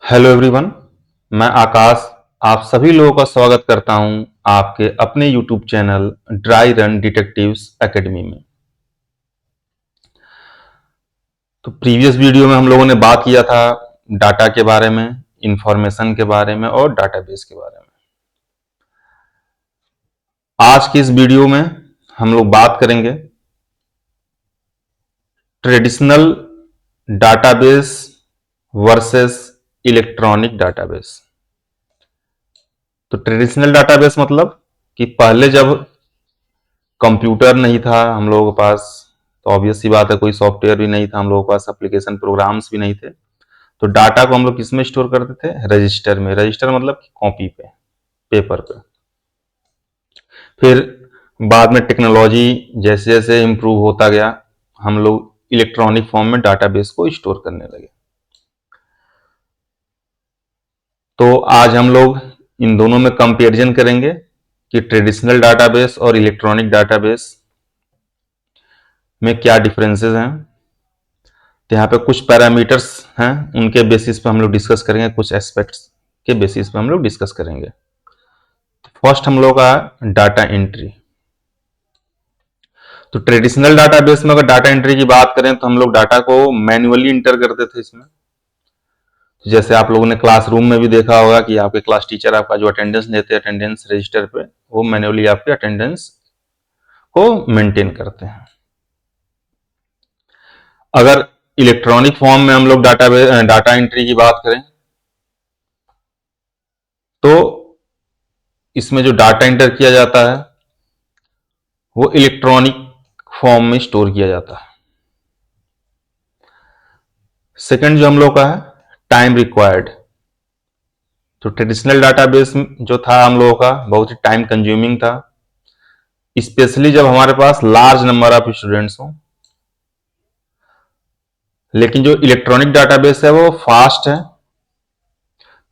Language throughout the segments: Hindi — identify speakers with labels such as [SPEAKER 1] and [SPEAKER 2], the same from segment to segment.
[SPEAKER 1] Hello everyone. मैं आकाश आप सभी लोगों का स्वागत करता हूं आपके अपने YouTube channel dry run detectives academy में। तो प्रीवियस वीडियो में हम लोगों ने बात किया था डाटा के बारे में, इंफॉर्मेशन के बारे में और डाटाबेस के बारे में। आज की इस वीडियो में हम लोग बात करेंगे traditional database versus electronic database. तो ट्रेडिशनल डाटाबेस मतलब कि पहले जब कंप्यूटर नहीं था हम लोगों के पास, तो ऑब्वियस सी बात है कोई सॉफ्टवेयर भी नहीं था हम लोगों के पास, एप्लीकेशन प्रोग्राम्स भी नहीं थे। तो डाटा को हम लोग किसमें स्टोर करते थे? रजिस्टर में। रजिस्टर मतलब कॉपी पे, पेपर पे। फिर बाद में टेक्नोलॉजी जैसे जैसे इम्प्रूव होता गया, हम लोग इलेक्ट्रॉनिक फॉर्म में डाटाबेस को स्टोर करने लगे। तो आज हम लोग इन दोनों में कंपैरिजन करेंगे कि ट्रेडिशनल डाटाबेस और इलेक्ट्रॉनिक डाटाबेस में क्या डिफरेंसेस हैं। तो यहाँ पे कुछ पैरामीटर्स हैं, उनके बेसिस पे हम लोग डिस्कस करेंगे, कुछ एस्पेक्ट्स के बेसिस पे हम लोग डिस्कस करेंगे। फर्स्ट हम लोग का डाटा एंट्री। तो ट्रेडिशनल डाटाबेस में अगर डाटा एंट्री की बात करें तो हम लोग डाटा को मैन्युअली इंटर करते थे इसमें। तो जैसे आप लोगों ने क्लासरूम में भी देखा होगा कि आपके क्लास टीचर आपका जो अटेंडेंस लेते हैं अटेंडेंस रजिस्टर पे, वो मैन्युअली आपके अटेंडेंस को मेंटेन करते हैं। अगर इलेक्ट्रॉनिक फॉर्म में हम लोग डाटा एंट्री की बात करें तो इसमें जो डाटा एंटर किया जाता है वो इलेक्ट्रॉनिक फॉर्म में स्टोर किया जाता है। सेकंड जो हम लोग का है टाइम रिक्वायर्ड। तो ट्रेडिशनल डाटाबेस जो था हम लोगों का बहुत ही टाइम कंज्यूमिंग था, स्पेशली जब हमारे पास लार्ज नंबर ऑफ स्टूडेंट्स हो। लेकिन जो इलेक्ट्रॉनिक डाटाबेस है वो फास्ट है,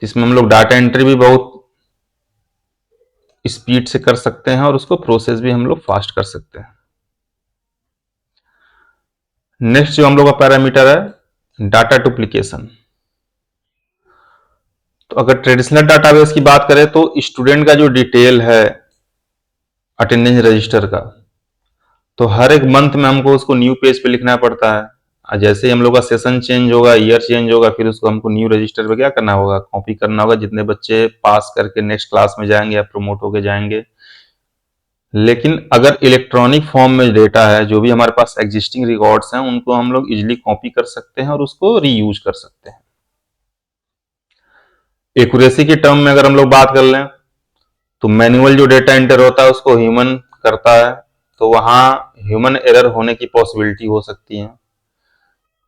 [SPEAKER 1] जिसमें हम लोग डाटा एंट्री भी बहुत स्पीड से कर सकते हैं और उसको प्रोसेस भी हम लोग फास्ट कर सकते हैं। नेक्स्ट जो हम लोग का पैरामीटर है डाटा डुप्लीकेशन। तो अगर ट्रेडिशनल डाटाबेस की बात करें तो स्टूडेंट का जो डिटेल है अटेंडेंस रजिस्टर का, तो हर एक मंथ में हमको उसको न्यू पेज पे लिखना पड़ता है। जैसे ही हम लोग का सेशन चेंज होगा, ईयर चेंज होगा, फिर उसको हमको न्यू रजिस्टर पे क्या करना होगा? कॉपी करना होगा, जितने बच्चे पास करके नेक्स्ट क्लास में जाएंगे या प्रमोट होके जाएंगे। लेकिन अगर इलेक्ट्रॉनिक फॉर्म में डेटा है, जो भी हमारे पास एग्जिस्टिंग रिकॉर्ड्स हैं, उनको हम लोग इजिली कॉपी कर सकते हैं और उसको रीयूज कर सकते हैं। एक्यूरेसी की टर्म में अगर हम लोग बात कर लें तो मैनुअल जो डेटा एंटर होता है उसको ह्यूमन करता है, तो वहां ह्यूमन एरर होने की पॉसिबिलिटी हो सकती है।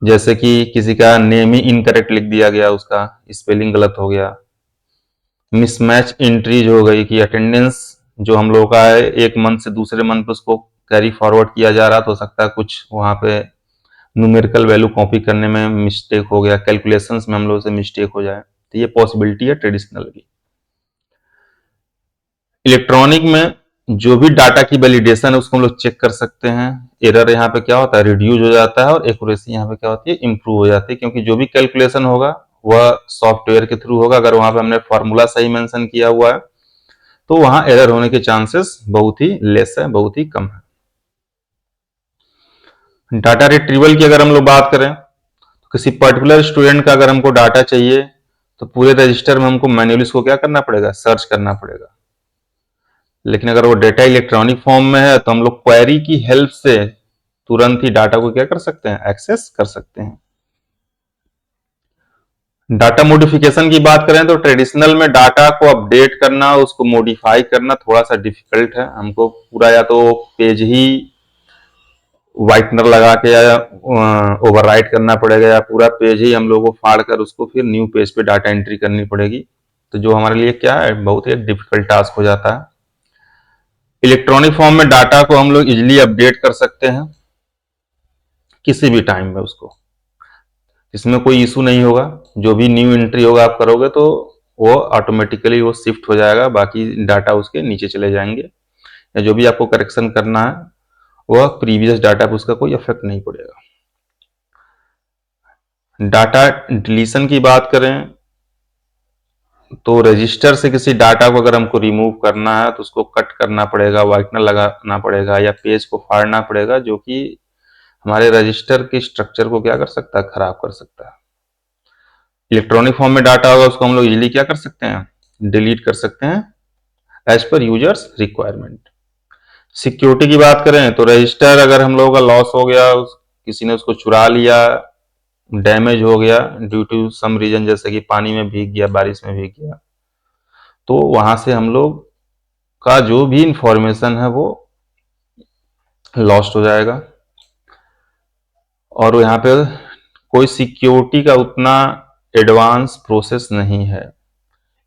[SPEAKER 1] जैसे कि किसी का नेम ही इनकरेक्ट लिख दिया गया, उसका स्पेलिंग गलत हो गया, मिसमैच एंट्रीज हो गई कि अटेंडेंस जो हम लोगों का है एक मंथ से दूसरे मंथ पे उसको कैरी फॉरवर्ड किया जा रहा, तो हो सकता है कुछ वहां पे न्यूमेरिकल वैल्यू कॉपी करने में मिस्टेक हो गया, कैलकुलेशंस में हम लोग से मिस्टेक हो जाए, तो ये पॉसिबिलिटी है ट्रेडिशनल की। इलेक्ट्रॉनिक में जो भी डाटा की वैलिडेशन है उसको हम लोग चेक कर सकते हैं। एरर यहाँ पे क्या होता है? रिड्यूस हो जाता है, और एक्यूरेसी यहाँ पे क्या होती है? इंप्रूव हो जाती है, क्योंकि जो भी कैलकुलेशन होगा वह सॉफ्टवेयर के थ्रू होगा। अगर वहां पे हमने फॉर्मूला सही मेंशन किया हुआ है तो वहां एरर होने के चांसेस बहुत ही लेस है, बहुत ही कम है। डाटा रिट्रीवल की अगर हम लोग बात करें तो किसी पर्टिकुलर स्टूडेंट का अगर हमको डाटा चाहिए तो पूरे रजिस्टर में हमको मैन्युअली उसको क्या करना पड़ेगा? सर्च करना पड़ेगा। लेकिन अगर वो डेटा इलेक्ट्रॉनिक फॉर्म में है तो हम लोग क्वेरी की हेल्प से तुरंत ही डाटा को क्या कर सकते हैं? एक्सेस कर सकते हैं। डाटा मॉडिफिकेशन की बात करें तो ट्रेडिशनल में डाटा को अपडेट करना, उसको मॉडिफाई करना थोड़ा सा डिफिकल्ट है। हमको पूरा या तो पेज ही व्हाइटनर लगा के या ओवरराइट करना पड़ेगा, या पूरा पेज ही हम लोग को फाड़ कर उसको फिर न्यू पेज पे डाटा एंट्री करनी पड़ेगी। तो जो हमारे लिए क्या है, बहुत ही डिफिकल्ट टास्क हो जाता है। इलेक्ट्रॉनिक फॉर्म में डाटा को हम लोग इजिली अपडेट कर सकते हैं किसी भी टाइम में, उसको इसमें कोई इशू नहीं होगा। जो भी न्यू एंट्री होगा आप करोगे तो वो ऑटोमेटिकली वो शिफ्ट हो जाएगा, बाकी डाटा उसके नीचे चले जाएंगे, या जो भी आपको करेक्शन करना है वह प्रीवियस डाटा पर उसका कोई इफेक्ट नहीं पड़ेगा। डाटा डिलीशन की बात करें तो रजिस्टर से किसी डाटा को अगर हमको रिमूव करना है तो उसको कट करना पड़ेगा, व्हाइटनर लगाना पड़ेगा या पेज को फाड़ना पड़ेगा, जो कि हमारे रजिस्टर के स्ट्रक्चर को क्या कर सकता है, खराब कर सकता है। इलेक्ट्रॉनिक फॉर्म में डाटा होगा उसको हम लोग इजीली क्या कर सकते हैं, डिलीट कर सकते हैं as per users requirement. Security की बात करें तो रजिस्टर अगर हम लोगों का लॉस हो गया, किसी ने उसको चुरा लिया, डैमेज हो गया ड्यू टू सम रीजन, जैसे कि पानी में भीग गया, बारिश में भीग गया, तो वहां से हम लोग का जो भी इंफॉर्मेशन है वो लॉस्ट हो जाएगा। और यहाँ पे कोई सिक्योरिटी का उतना एडवांस प्रोसेस नहीं है।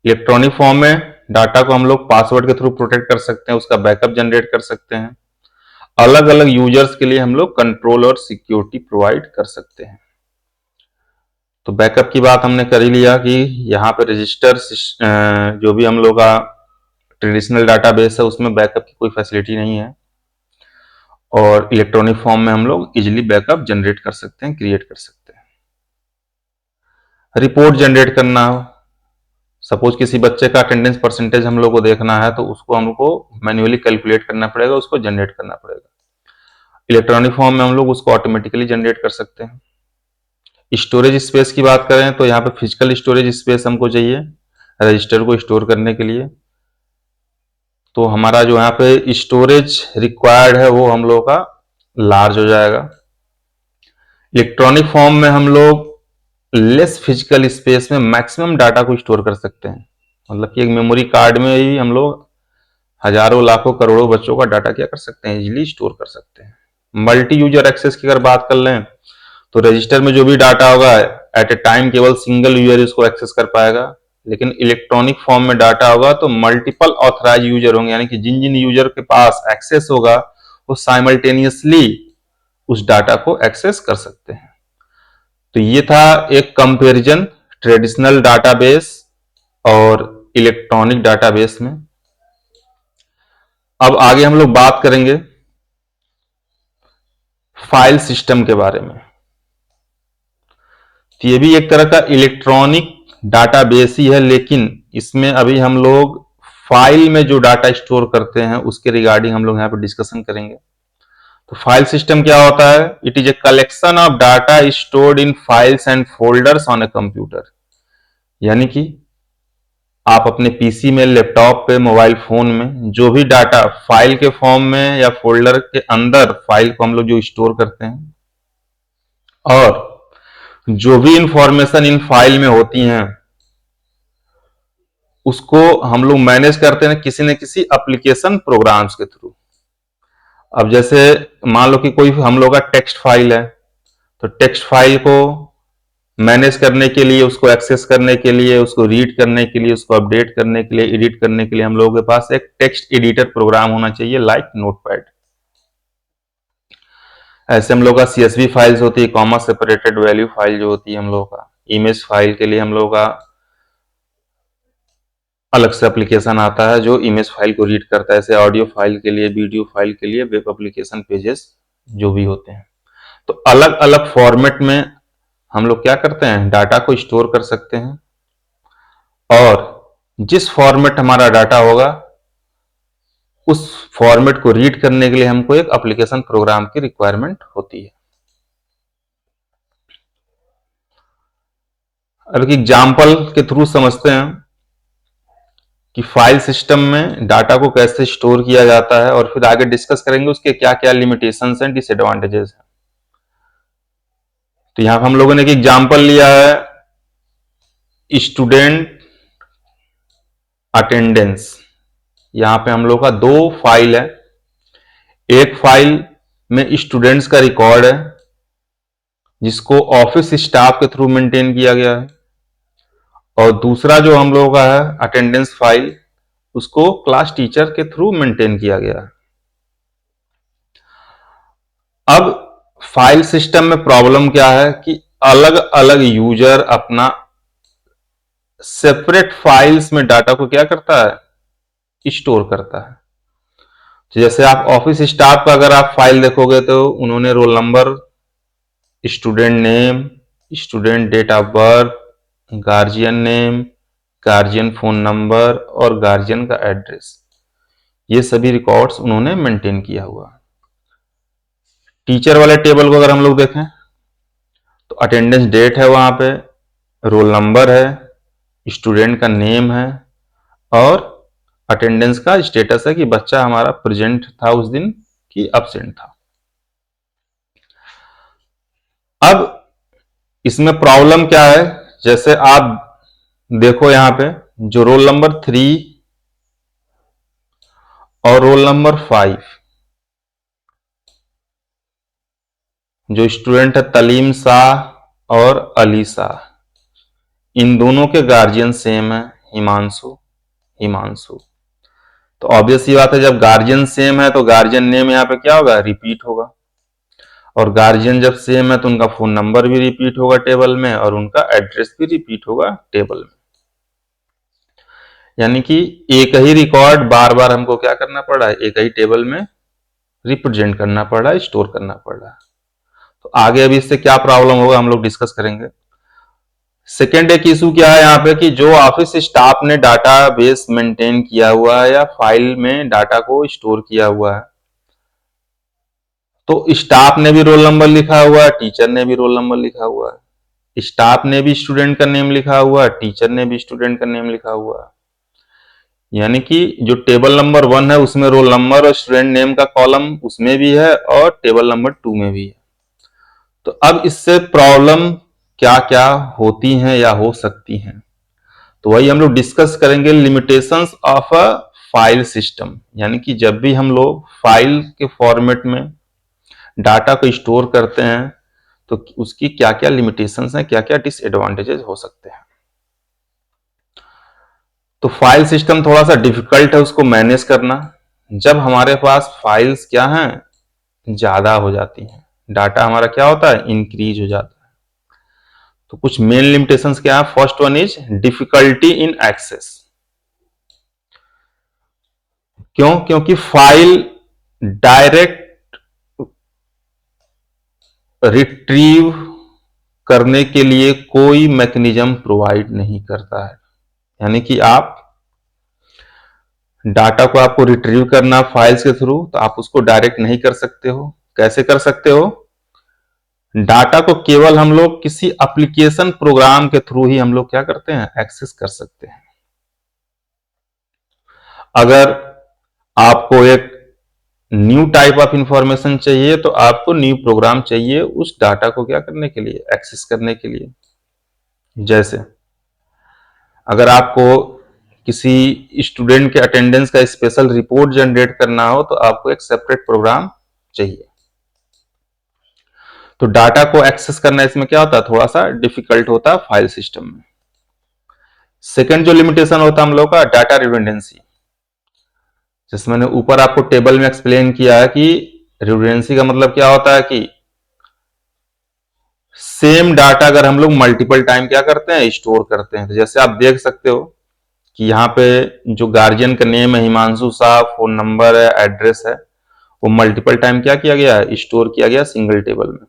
[SPEAKER 1] इलेक्ट्रॉनिक फॉर्म में डाटा को हम लोग पासवर्ड के थ्रू प्रोटेक्ट कर सकते हैं, उसका बैकअप जनरेट कर सकते हैं, अलग अलग यूजर्स के लिए हम लोग कंट्रोल और सिक्योरिटी प्रोवाइड कर सकते हैं। तो बैकअप की बात हमने कर ही लिया कि यहाँ पे रजिस्टर जो भी हम लोग का ट्रेडिशनल डाटाबेस है उसमें बैकअप की कोई फैसिलिटी नहीं है, और इलेक्ट्रॉनिक फॉर्म में हम लोग इजीली बैकअप जनरेट कर सकते हैं, क्रिएट कर सकते हैं। रिपोर्ट जनरेट करना हो, सपोज किसी बच्चे का अटेंडेंस परसेंटेज हम लोग को देखना है तो उसको हमको मैन्युअली कैलकुलेट करना पड़ेगा, उसको जनरेट करना पड़ेगा। इलेक्ट्रॉनिक फॉर्म में हम लोग उसको ऑटोमेटिकली जनरेट कर सकते हैं। स्टोरेज स्पेस की बात करें तो यहाँ पे फिजिकल स्टोरेज स्पेस हमको चाहिए रजिस्टर को स्टोर करने के लिए, तो हमारा जो यहाँ पे स्टोरेज रिक्वायर्ड है वो हम लोग का लार्ज हो जाएगा। इलेक्ट्रॉनिक फॉर्म में हम लोग लेस फिजिकल स्पेस में मैक्सिमम डाटा को स्टोर कर सकते हैं, मतलब कि एक मेमोरी कार्ड में ही हम लोग हजारों लाखों करोड़ों बच्चों का डाटा क्या कर सकते हैं, इजीली स्टोर कर सकते हैं। मल्टी यूजर एक्सेस की अगर बात कर लें तो रजिस्टर में जो भी डाटा होगा एट ए टाइम केवल सिंगल यूजर इसको एक्सेस कर पाएगा, लेकिन इलेक्ट्रॉनिक फॉर्म में डाटा होगा तो मल्टीपल ऑथराइज यूजर होंगे, यानी कि जिन जिन यूजर के पास एक्सेस होगा वो साइमल्टेनियसली उस डाटा को एक्सेस कर सकते हैं। तो ये था एक कंपैरिजन ट्रेडिशनल डाटाबेस और इलेक्ट्रॉनिक डाटाबेस में। अब आगे हम लोग बात करेंगे फाइल सिस्टम के बारे में। तो ये भी एक तरह का इलेक्ट्रॉनिक डाटाबेस ही है, लेकिन इसमें अभी हम लोग फाइल में जो डाटा स्टोर करते हैं उसके रिगार्डिंग हम लोग यहाँ पे डिस्कशन करेंगे। तो फाइल सिस्टम क्या होता है? It is a collection of data stored in files and folders on a computer, यानी कि आप अपने पीसी में, लैपटॉप पे, मोबाइल फोन में जो भी डाटा फाइल के फॉर्म में या फोल्डर के अंदर फाइल को हम लोग जो स्टोर करते हैं, और जो भी इंफॉर्मेशन इन फाइल में होती हैं उसको हम लोग मैनेज करते हैं किसी न किसी एप्लीकेशन प्रोग्राम्स के थ्रू। अब जैसे मान लो कि कोई हम लोग का टेक्स्ट फाइल है, तो टेक्स्ट फाइल को मैनेज करने के लिए, उसको एक्सेस करने के लिए, उसको रीड करने के लिए, उसको अपडेट करने के लिए, एडिट करने के लिए हम लोगों के पास एक टेक्स्ट एडिटर प्रोग्राम होना चाहिए, लाइक नोटपैड। ऐसे हम लोग का सीएसवी फाइल्स होती है, कॉमा सेपरेटेड वैल्यू फाइल जो होती है हम लोग का। इमेज फाइल के लिए हम लोग का अलग से एप्लीकेशन आता है जो इमेज फाइल को रीड करता है। ऐसे ऑडियो फाइल के लिए, वीडियो फाइल के लिए वेब एप्लीकेशन पेजेस जो भी होते हैं। तो अलग अलग फॉर्मेट में हम लोग क्या करते हैं, डाटा को स्टोर कर सकते हैं, और जिस फॉर्मेट हमारा डाटा होगा उस फॉर्मेट को रीड करने के लिए हमको एक एप्लीकेशन प्रोग्राम की रिक्वायरमेंट होती है। अब एक एग्जांपल के थ्रू समझते हैं कि फाइल सिस्टम में डाटा को कैसे स्टोर किया जाता है, और फिर आगे डिस्कस करेंगे उसके क्या क्या लिमिटेशंस एंड डिसएडवांटेजेस हैं। तो यहां पर हम लोगों ने एक एग्जांपल लिया है, स्टूडेंट अटेंडेंस। यहां पे हम लोग का दो फाइल है, एक फाइल में स्टूडेंट्स का रिकॉर्ड है जिसको ऑफिस स्टाफ के थ्रू मेंटेन किया गया है, और दूसरा जो हम लोगों का है अटेंडेंस फाइल, उसको क्लास टीचर के थ्रू मेंटेन किया गया है। अब फाइल सिस्टम में प्रॉब्लम क्या है कि अलग अलग यूजर अपना सेपरेट फाइल्स में डाटा को क्या करता है, स्टोर करता है। तो जैसे आप ऑफिस स्टाफ का अगर आप फाइल देखोगे तो उन्होंने roll number, student name, student date of birth, guardian name, guardian phone number और गार्जियन का एड्रेस, ये सभी रिकॉर्ड्स उन्होंने मेंटेन किया हुआ। टीचर वाले टेबल को अगर हम लोग देखें तो अटेंडेंस डेट है, वहां पे रोल नंबर है, स्टूडेंट का नेम है और अटेंडेंस का स्टेटस है कि बच्चा हमारा प्रेजेंट था उस दिन कि एब्सेंट था। अब इसमें प्रॉब्लम क्या है, जैसे आप देखो यहां पे जो रोल नंबर 3 और रोल नंबर 5, जो स्टूडेंट है तलीम शाह और अली शाह, इन दोनों के गार्जियन सेम है, हिमांशु हिमांशु। तो ऑब्वियस सी बात है, जब गार्जियन सेम है तो गार्जियन नेम यहाँ पे क्या होगा, रिपीट होगा। और गार्जियन जब सेम है तो उनका फोन नंबर भी रिपीट होगा टेबल में और उनका एड्रेस भी रिपीट होगा टेबल में। यानी कि एक ही रिकॉर्ड बार बार हमको क्या करना पड़ रहा है, एक ही टेबल में रिप्रेजेंट करना पड़ रहा है, स्टोर करना पड़ रहा है। तो आगे अभी इससे क्या प्रॉब्लम होगा हम लोग डिस्कस करेंगे। सेकेंड एक इशू क्या है यहाँ पे कि जो ऑफिस स्टाफ ने डाटा बेस मेंटेन किया हुआ है या फाइल में डाटा को स्टोर किया हुआ है, तो स्टाफ ने भी रोल नंबर लिखा हुआ है, टीचर ने भी रोल नंबर लिखा हुआ है, स्टाफ ने भी स्टूडेंट का नेम लिखा हुआ है, टीचर ने भी स्टूडेंट का नेम लिखा हुआ है। यानी कि जो टेबल नंबर 1 है उसमें रोल नंबर और स्टूडेंट नेम का कॉलम उसमें भी है और टेबल नंबर 2 में भी है। तो अब इससे प्रॉब्लम क्या क्या होती हैं या हो सकती हैं, तो वही हम लोग डिस्कस करेंगे, limitations of a file system. यानी कि जब भी हम लोग फाइल के फॉर्मेट में डाटा को स्टोर करते हैं तो उसकी क्या क्या लिमिटेशंस हैं, क्या क्या डिसएडवांटेजेस हो सकते हैं। तो फाइल सिस्टम थोड़ा सा डिफिकल्ट है उसको मैनेज करना, जब हमारे पास फाइल्स क्या हैं, ज्यादा हो जाती हैं, डाटा हमारा क्या होता है, इंक्रीज हो जाता है। तो कुछ मेन लिमिटेशंस क्या है, first one is difficulty in excess. क्यों, क्योंकि फाइल डायरेक्ट रिट्रीव करने के लिए कोई मैकेनिज्म प्रोवाइड नहीं करता है। यानी कि आप डाटा को आपको रिट्रीव करना फाइल्स के थ्रू, तो आप उसको डायरेक्ट नहीं कर सकते हो। कैसे कर सकते हो, डाटा को केवल हम लोग किसी एप्लीकेशन प्रोग्राम के थ्रू ही हम लोग क्या करते हैं, एक्सेस कर सकते हैं। अगर आपको एक न्यू टाइप ऑफ इंफॉर्मेशन चाहिए तो आपको न्यू प्रोग्राम चाहिए उस डाटा को क्या करने के लिए, एक्सेस करने के लिए। जैसे अगर आपको किसी स्टूडेंट के अटेंडेंस का स्पेशल रिपोर्ट जनरेट करना हो तो आपको एक सेपरेट प्रोग्राम चाहिए। तो डाटा को एक्सेस करना इसमें क्या होता है, थोड़ा सा डिफिकल्ट होता है फाइल सिस्टम में। सेकंड जो लिमिटेशन होता है हम लोग का, डाटा रिडंडेंसी। जैसे मैंने ऊपर आपको टेबल में एक्सप्लेन किया है कि रिडंडेंसी का मतलब क्या होता है कि सेम डाटा अगर हम लोग मल्टीपल टाइम क्या करते हैं, स्टोर करते हैं। तो जैसे आप देख सकते हो कि यहाँ पे जो गार्जियन का नेम है हिमांशु शाह, फोन नंबर है, एड्रेस है, वो मल्टीपल टाइम क्या किया गया है, स्टोर किया गया सिंगल टेबल में।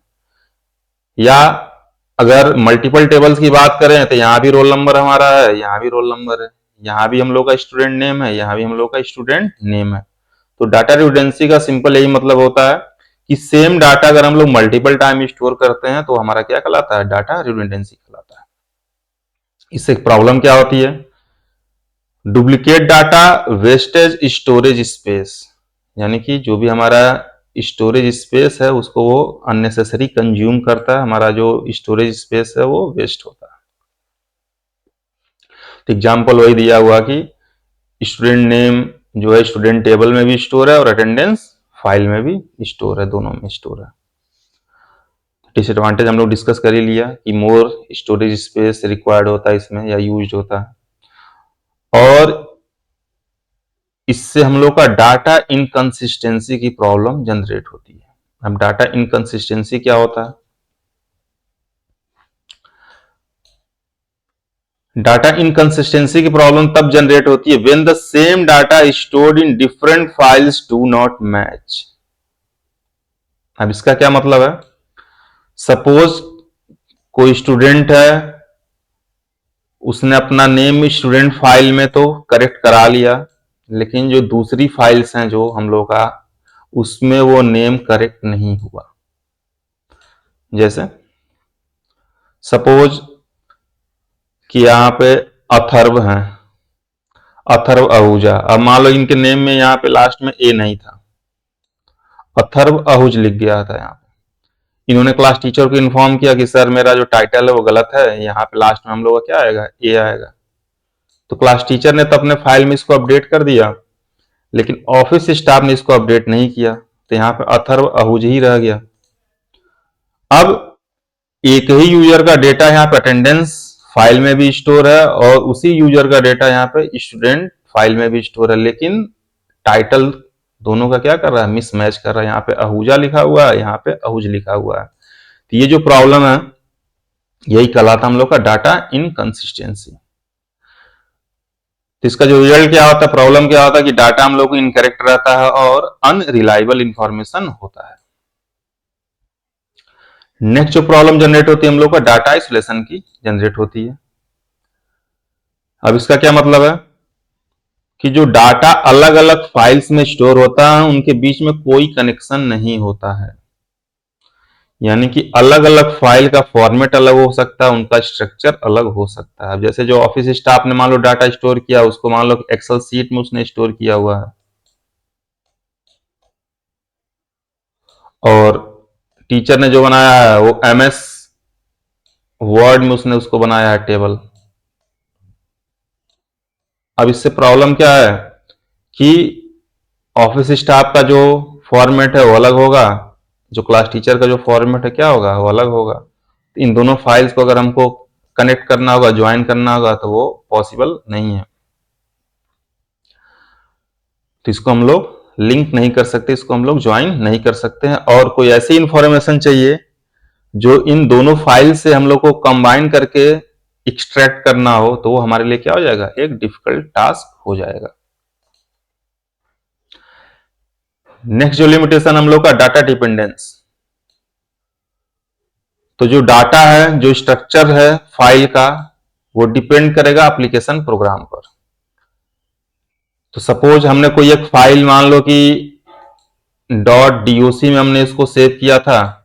[SPEAKER 1] या अगर मल्टीपल टेबल्स की बात करें तो यहाँ भी रोल नंबर हमारा है, यहाँ भी रोल नंबर है, यहाँ भी हम लोग का स्टूडेंट नेम है, यहाँ भी हम लोग का स्टूडेंट नेम है। तो डाटा रिडंडेंसी का सिंपल यही मतलब होता है कि सेम डाटा अगर हम लोग मल्टीपल टाइम स्टोर करते हैं तो हमारा क्या कहलाता है, डाटा रिडंडेंसी कहलाता है। इससे प्रॉब्लम क्या होती है, duplicate data, wastage storage space. यानी कि जो भी हमारा स्टोरेज स्पेस है उसको वो अननेसेसरी कंज्यूम करता है, हमारा जो स्टोरेज स्पेस है वो वेस्ट होता है। तो एग्जाम्पल वही दिया हुआ कि स्टूडेंट नेम जो है स्टूडेंट टेबल में भी स्टोर है और अटेंडेंस फाइल में भी स्टोर है, दोनों में स्टोर है। डिसएडवांटेज हम लोग डिस्कस कर ही लिया कि मोर स्टोरेज स्पेस रिक्वायर्ड होता है इसमें या यूज होता है। और इससे हम लोग का डाटा इनकंसिस्टेंसी की प्रॉब्लम जनरेट होती है। अब डाटा इनकंसिस्टेंसी क्या होता है, डाटा इनकंसिस्टेंसी की प्रॉब्लम तब जनरेट होती है when the same data stored in different files do not match. अब इसका क्या मतलब है, सपोज कोई स्टूडेंट है, उसने अपना नेम स्टूडेंट फाइल में तो करेक्ट करा लिया, लेकिन जो दूसरी फाइल्स हैं जो हम लोग का, उसमें वो नेम करेक्ट नहीं हुआ। जैसे सपोज कि यहाँ पे अथर्व हैं, अथर्व आहूजा। अब मान लो इनके नेम में यहाँ पे लास्ट में ए नहीं था, अथर्व आहूज लिख गया था यहाँ पे। इन्होंने क्लास टीचर को इन्फॉर्म किया कि सर मेरा जो टाइटल है वो गलत है, यहाँ पे लास्ट में हम लोग का क्या आएगा, ए आएगा। तो क्लास टीचर ने तो अपने फाइल में इसको अपडेट कर दिया, लेकिन ऑफिस स्टाफ ने इसको अपडेट नहीं किया, तो यहाँ पे अथर्व आहूज ही रह गया। अब एक ही यूजर का डेटा यहाँ पे अटेंडेंस फाइल में भी स्टोर है और उसी यूजर का डेटा यहाँ पे स्टूडेंट फाइल में भी स्टोर है, लेकिन टाइटल दोनों का क्या कर रहा है, मिसमैच कर रहा है। यहाँ पे आहूजा लिखा हुआ है, यहाँ पे आहूज लिखा हुआ है। तो ये जो प्रॉब्लम है यही कहलाता हम लोग का डाटा इनकंसिस्टेंसी। तो इसका जो रिजल्ट क्या होता है, प्रॉब्लम क्या होता है कि डाटा हम लोग को इनकरेक्ट रहता है और अनरिलायबल इंफॉर्मेशन होता है। नेक्स्ट जो प्रॉब्लम जनरेट होती है हम लोग का डाटा आइसोलेशन की जनरेट होती है। अब इसका क्या मतलब है कि जो डाटा अलग अलग फाइल्स में स्टोर होता है उनके बीच में कोई कनेक्शन नहीं होता है, यानी कि अलग अलग फाइल का फॉर्मेट अलग हो सकता है, उनका स्ट्रक्चर अलग हो सकता है। जैसे जो ऑफिस स्टाफ ने मान लो डाटा स्टोर किया, उसको मान लो एक्सेल सीट में उसने स्टोर किया हुआ है, और टीचर ने जो बनाया है वो एमएस वर्ड में उसने उसको बनाया है टेबल। अब इससे प्रॉब्लम क्या है कि ऑफिस स्टाफ का जो फॉर्मेट है वो अलग होगा, जो क्लास टीचर का जो फॉर्मेट है क्या होगा, वो अलग होगा। इन दोनों फाइल्स को अगर हमको कनेक्ट करना होगा, ज्वाइन करना होगा, तो वो पॉसिबल नहीं है। तो इसको हम लोग लिंक नहीं कर सकते, इसको हम लोग ज्वाइन नहीं कर सकते हैं। और कोई ऐसी इंफॉर्मेशन चाहिए जो इन दोनों फाइल से हम लोग को कंबाइन करके एक्सट्रैक्ट करना हो, तो वो हमारे लिए क्या हो जाएगा, एक डिफिकल्ट टास्क हो जाएगा। नेक्स्ट जो लिमिटेशन हम लोग का डाटा डिपेंडेंस। तो जो डाटा है, जो स्ट्रक्चर है फाइल का, वो डिपेंड करेगा एप्लीकेशन प्रोग्राम पर। तो सपोज हमने कोई एक फाइल मान लो कि .doc में हमने इसको सेव किया था,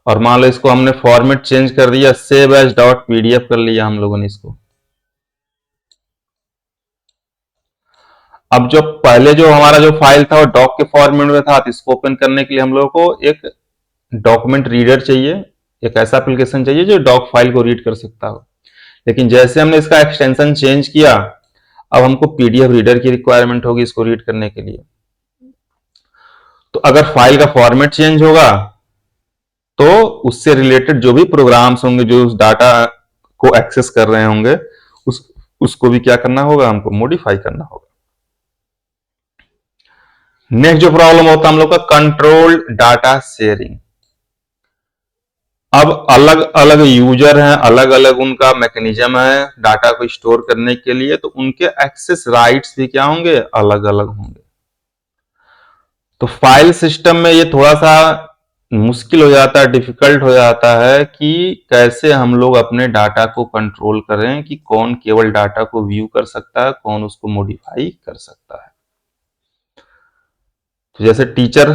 [SPEAKER 1] और मान लो इसको हमने फॉर्मेट चेंज कर दिया, सेव एज .pdf कर लिया हम लोगों ने इसको। अब जो पहले जो हमारा जो फाइल था वो डॉक के फॉर्मेट में था, तो इसको ओपन करने के लिए हम लोगों को एक डॉक्यूमेंट रीडर चाहिए, एक ऐसा एप्लीकेशन चाहिए जो डॉक फाइल को रीड कर सकता हो। लेकिन जैसे हमने इसका एक्सटेंशन चेंज किया, अब हमको पीडीएफ रीडर की रिक्वायरमेंट होगी इसको रीड करने के लिए। तो अगर फाइल का फॉर्मेट चेंज होगा तो उससे रिलेटेड जो भी प्रोग्राम्स होंगे जो उस डाटा को एक्सेस कर रहे होंगे, उसको भी क्या करना होगा, हमको मॉडिफाई करना होगा। नेक्स्ट जो प्रॉब्लम होता है हम लोग का कंट्रोल डाटा शेयरिंग। अब अलग अलग यूजर हैं, अलग अलग उनका मैकेनिज्म है डाटा को स्टोर करने के लिए, तो उनके एक्सेस राइट्स भी क्या होंगे, अलग अलग होंगे। तो फाइल सिस्टम में ये थोड़ा सा मुश्किल हो जाता है, डिफिकल्ट हो जाता है कि कैसे हम लोग अपने डाटा को कंट्रोल करें, कि कौन केवल डाटा को व्यू कर सकता है, कौन उसको मॉडिफाई कर सकता है। तो जैसे टीचर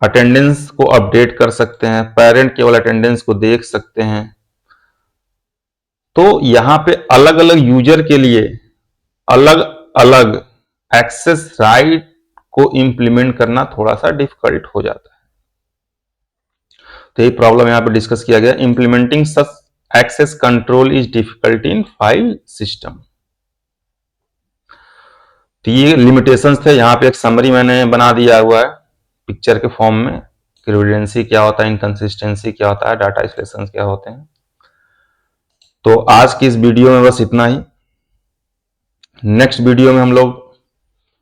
[SPEAKER 1] अटेंडेंस को अपडेट कर सकते हैं, पेरेंट केवल अटेंडेंस को देख सकते हैं। तो यहां पे अलग अलग यूजर के लिए अलग अलग एक्सेस राइट को इंप्लीमेंट करना थोड़ा सा डिफिकल्ट हो जाता है। तो ये प्रॉब्लम यहां पे डिस्कस किया गया, implementing such access control is difficult in file system. तो ये लिमिटेशंस थे, यहाँ पे एक समरी मैंने बना दिया हुआ है पिक्चर के फॉर्म में, रिडंडेंसी क्या होता है, इनकंसिस्टेंसी क्या होता है, डाटा आइसोलेशन क्या होते हैं। तो आज की इस वीडियो में बस इतना ही। नेक्स्ट वीडियो में हम लोग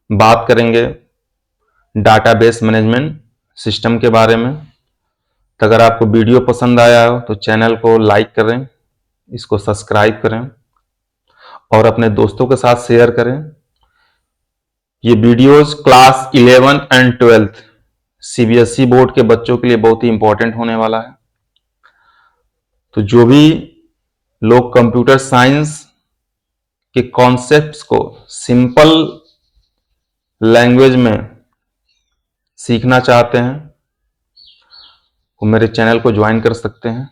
[SPEAKER 1] बात करेंगे डाटाबेस मैनेजमेंट सिस्टम के बारे में। तो अगर आपको वीडियो पसंद आया हो तो चैनल को लाइक करें, इसको सब्सक्राइब करें और अपने दोस्तों के साथ शेयर करें। ये videos class 11 and 12 CBSE board के बच्चों के लिए बहुत ही इंपॉर्टेंट होने वाला है। तो जो भी लोग कंप्यूटर साइंस के कॉन्सेप्ट्स को सिंपल लैंग्वेज में सीखना चाहते हैं वो मेरे चैनल को ज्वाइन कर सकते हैं।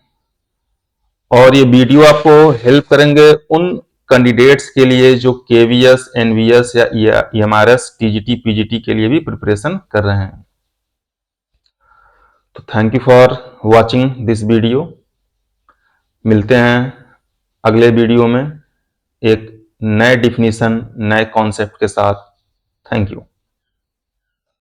[SPEAKER 1] और ये वीडियो आपको हेल्प करेंगे उन कैंडिडेट्स के लिए जो केवीएस, एनवीएस या ईएमआरएस, टीजीटी, पीजीटी के लिए भी प्रिपरेशन कर रहे हैं। तो thank you for watching this video. मिलते हैं अगले वीडियो में एक नए डिफिनीशन, नए कॉन्सेप्ट के साथ। Thank you.